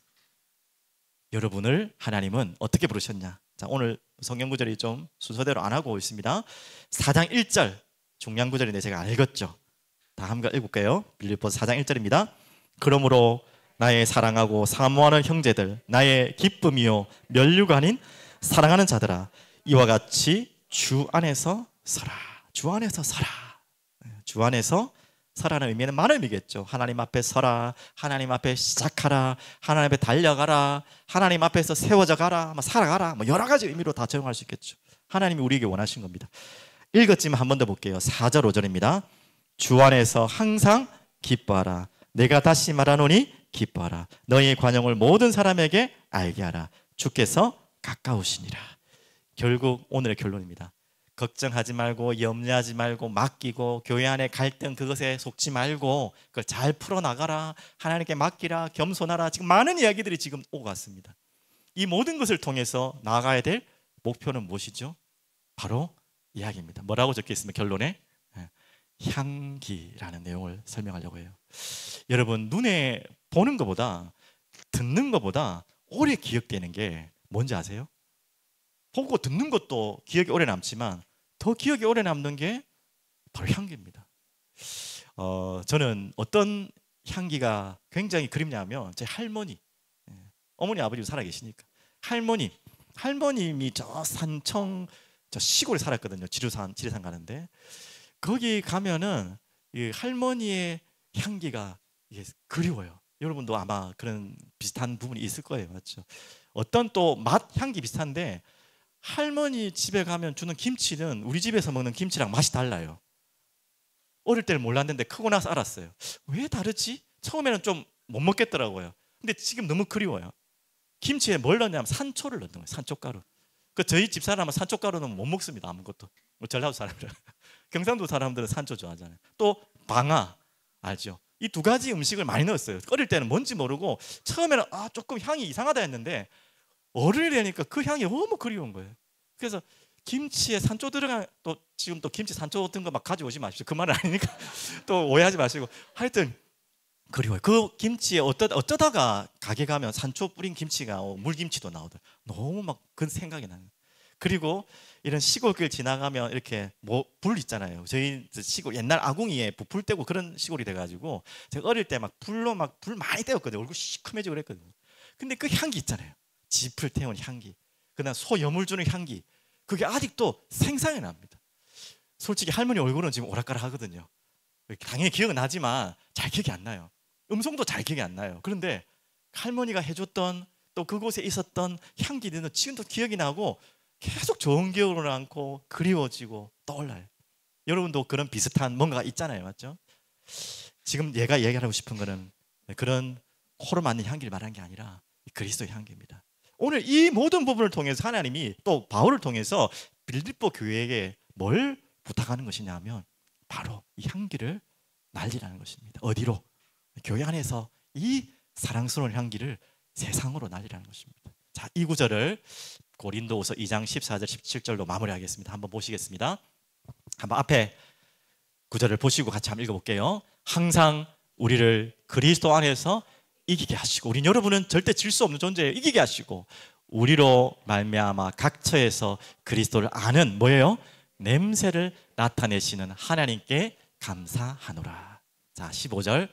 여러분을 하나님은 어떻게 부르셨냐. 자, 오늘 성경 구절이 좀 순서대로 안 하고 있습니다. 4장 1절 중요한 구절인데 제가 읽었죠. 다 한번 읽을게요. 빌립보서 4장 1절입니다. 그러므로 나의 사랑하고 사모하는 형제들, 나의 기쁨이요 면류가 아닌 사랑하는 자들아, 이와 같이 주 안에서 서라. 주 안에서 서라. 주 안에서 서라는 의미는 많은 의미겠죠. 하나님 앞에 서라, 하나님 앞에 시작하라, 하나님 앞에 달려가라, 하나님 앞에서 세워져 가라, 살아가라, 여러 가지 의미로 다 적용할 수 있겠죠. 하나님이 우리에게 원하신 겁니다. 읽었지만 한 번 더 볼게요. 4절 5절입니다. 주 안에서 항상 기뻐하라. 내가 다시 말하노니 기뻐하라. 너희 관용을 모든 사람에게 알게 하라. 주께서 가까우시니라. 결국 오늘의 결론입니다. 걱정하지 말고 염려하지 말고 맡기고 교회 안에 갈등 그것에 속지 말고 그걸 잘 풀어나가라. 하나님께 맡기라. 겸손하라. 지금 많은 이야기들이 지금 오고 갔습니다. 이 모든 것을 통해서 나아가야 될 목표는 무엇이죠? 바로 이야기입니다. 뭐라고 적혀 있으면 결론에 향기라는 내용을 설명하려고 해요. 여러분, 눈에 보는 것보다 듣는 것보다 오래 기억되는 게 뭔지 아세요? 보고 듣는 것도 기억이 오래 남지만 더 기억이 오래 남는 게 바로 향기입니다. 저는 어떤 향기가 굉장히 그립냐면 제 할머니, 어머니 아버지 살아 계시니까 할머님이 저 산청 저 시골에 살았거든요. 지리산 가는데 거기 가면은 이 할머니의 향기가 이게 그리워요. 여러분도 아마 그런 비슷한 부분이 있을 거예요. 맞죠? 어떤 또 맛 향기 비슷한데 할머니 집에 가면 주는 김치는 우리 집에서 먹는 김치랑 맛이 달라요. 어릴 때는 몰랐는데 크고 나서 알았어요. 왜 다르지? 처음에는 좀 못 먹겠더라고요. 근데 지금 너무 그리워요. 김치에 뭘 넣냐면 산초를 넣는 거예요. 산초가루. 그 저희 집 사람은 산초가루는 못 먹습니다. 아무것도. 전라도 사람들은. 경상도 사람들은 산초 좋아하잖아요. 또 방아 알죠? 이 두 가지 음식을 많이 넣었어요. 어릴 때는 뭔지 모르고 처음에는 조금 향이 이상하다 했는데 어른이 되니까 그 향이 너무 그리운 거예요. 그래서 김치에 산초 들어간 또 지금 또 김치 산초 같은 거 막 가져오지 마십시오. 그 말은 아니니까 또 오해하지 마시고 하여튼 그리워요. 그 김치에 어쩌다가 가게 가면 산초 뿌린 김치가 물김치도 나오더라고요. 너무 막 그 생각이 나요. 그리고 이런 시골길 지나가면 이렇게 불 있잖아요. 저희 시골 옛날 아궁이에 부풀 떼고 그런 시골이 돼가지고 제가 어릴 때 막 불로 막 불 많이 떼었거든요. 얼굴 시커매지고 그랬거든요. 근데 그 향기 있잖아요. 짚을 태운 향기, 그다음 소 여물 주는 향기, 그게 아직도 생생히 납니다. 솔직히 할머니 얼굴은 지금 오락가락 하거든요. 당연히 기억은 나지만 잘 기억이 안 나요. 음성도 잘 기억이 안 나요. 그런데 할머니가 해줬던 또 그곳에 있었던 향기들은 지금도 기억이 나고 계속 좋은 기억으로 남고 그리워지고 떠올라요. 여러분도 그런 비슷한 뭔가가 있잖아요. 맞죠? 지금 얘가 얘기하고 싶은 거는 그런 코로 맞는 향기를 말한 게 아니라 그리스도의 향기입니다. 오늘 이 모든 부분을 통해서 하나님이 또 바울을 통해서 빌립보 교회에게 뭘 부탁하는 것이냐 하면 바로 이 향기를 날리라는 것입니다. 어디로? 교회 안에서 이 사랑스러운 향기를 세상으로 날리라는 것입니다. 자, 이 구절을 고린도후서 2장 14절 17절로 마무리하겠습니다. 한번 보시겠습니다. 한번 앞에 구절을 보시고 같이 한번 읽어볼게요. 항상 우리를 그리스도 안에서 이기게 하시고, 우린 여러분은 절대 질 수 없는 존재예요. 이기게 하시고 우리로 말미암아 각 처에서 그리스도를 아는 뭐예요? 냄새를 나타내시는 하나님께 감사하노라. 자, 15절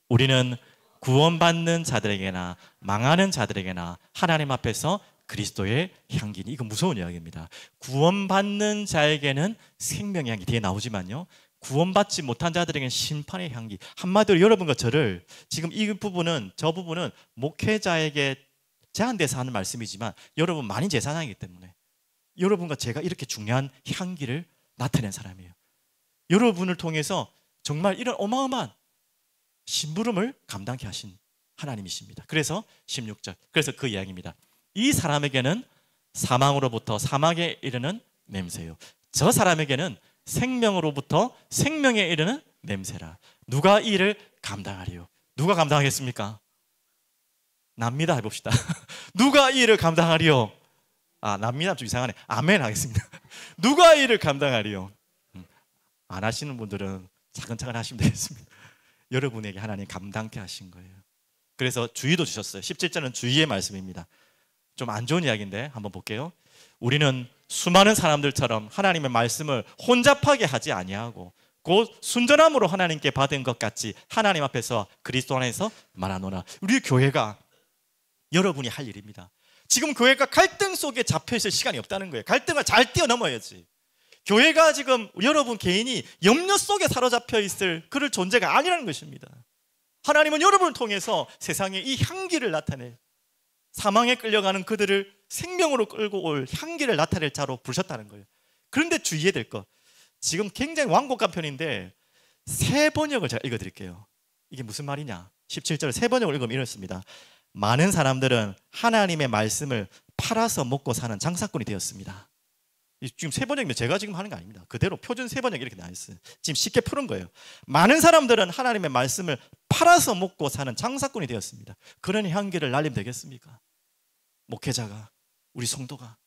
우리는 구원받는 자들에게나 망하는 자들에게나 하나님 앞에서 그리스도의 향기니. 이거 무서운 이야기입니다. 구원받는 자에게는 생명의 향기 뒤에 나오지만요, 구원받지 못한 자들에게는 심판의 향기. 한마디로 여러분과 저를 지금 이 부분은 저 부분은 목회자에게 제한돼서 하는 말씀이지만 여러분 만인 제사장이기 때문에 여러분과 제가 이렇게 중요한 향기를 나타낸 사람이에요. 여러분을 통해서 정말 이런 어마어마한 심부름을 감당케 하신 하나님이십니다. 그래서 16절, 그래서 그 이야기입니다. 이 사람에게는 사망으로부터 사망에 이르는 냄새요, 저 사람에게는 생명으로부터 생명에 이르는 냄새라. 누가 이 일을 감당하리요? 누가 감당하겠습니까? 납니다 해봅시다. 누가 이 일을 감당하리요? 납니다 좀 이상하네. 아멘 하겠습니다. 누가 이 일을 감당하리요? 안 하시는 분들은 차근차근 하시면 되겠습니다. 여러분에게 하나님 감당케 하신 거예요. 그래서 주의도 주셨어요. 17절은 주의의 말씀입니다. 좀 안 좋은 이야기인데 한번 볼게요. 우리는 수많은 사람들처럼 하나님의 말씀을 혼잡하게 하지 아니하고 곧 순전함으로 하나님께 받은 것 같이 하나님 앞에서 그리스도 안에서 말하노라. 우리 교회가 여러분이 할 일입니다. 지금 교회가 갈등 속에 잡혀있을 시간이 없다는 거예요. 갈등을 잘 뛰어넘어야지. 교회가 지금 여러분 개인이 염려 속에 사로잡혀 있을 그럴 존재가 아니라는 것입니다. 하나님은 여러분을 통해서 세상에 이 향기를 나타내 사망에 끌려가는 그들을 생명으로 끌고 올 향기를 나타낼 자로 부르셨다는 거예요. 그런데 주의해야 될 것, 지금 굉장히 완곡한 편인데 새 번역을 제가 읽어드릴게요. 이게 무슨 말이냐? 17절 세 번역을 읽으면 이렇습니다. 많은 사람들은 하나님의 말씀을 팔아서 먹고 사는 장사꾼이 되었습니다. 지금 세 번역이면 제가 지금 하는 거 아닙니다. 그대로 표준 세 번역 이렇게 나와 있어요. 지금 쉽게 푸는 거예요. 많은 사람들은 하나님의 말씀을 팔아서 먹고 사는 장사꾼이 되었습니다. 그런 향기를 날리면 되겠습니까? 목회자가, 우리 성도가.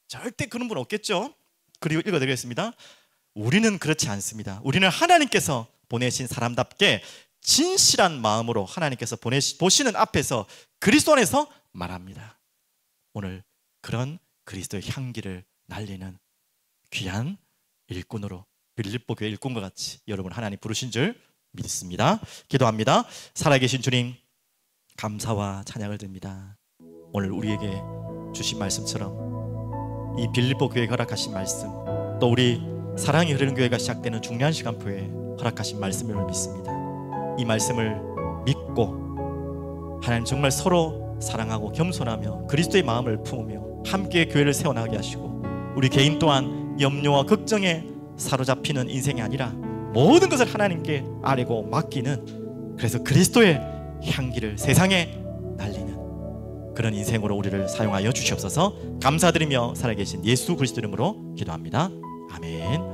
절대 그런 분 없겠죠? 그리고 읽어드리겠습니다. 우리는 그렇지 않습니다. 우리는 하나님께서 보내신 사람답게 진실한 마음으로 하나님께서 보시는 앞에서 그리스도 안에서 말합니다. 오늘 그런 그리스도의 향기를 날리는 귀한 일꾼으로 빌립보 교회 일꾼과 같이 여러분 하나님 부르신 줄 믿습니다. 기도합니다. 살아계신 주님, 감사와 찬양을 드립니다. 오늘 우리에게 주신 말씀처럼 이 빌립보 교회에 허락하신 말씀, 또 우리 사랑이 흐르는 교회가 시작되는 중요한 시간표에 허락하신 말씀을 믿습니다. 이 말씀을 믿고 하나님 정말 서로 사랑하고 겸손하며 그리스도의 마음을 품으며 함께 교회를 세워나가게 하시고, 우리 개인 또한 염려와 걱정에 사로잡히는 인생이 아니라 모든 것을 하나님께 아뢰고 맡기는, 그래서 그리스도의 향기를 세상에 날리는 그런 인생으로 우리를 사용하여 주시옵소서. 감사드리며 살아계신 예수 그리스도 이름으로 기도합니다. 아멘.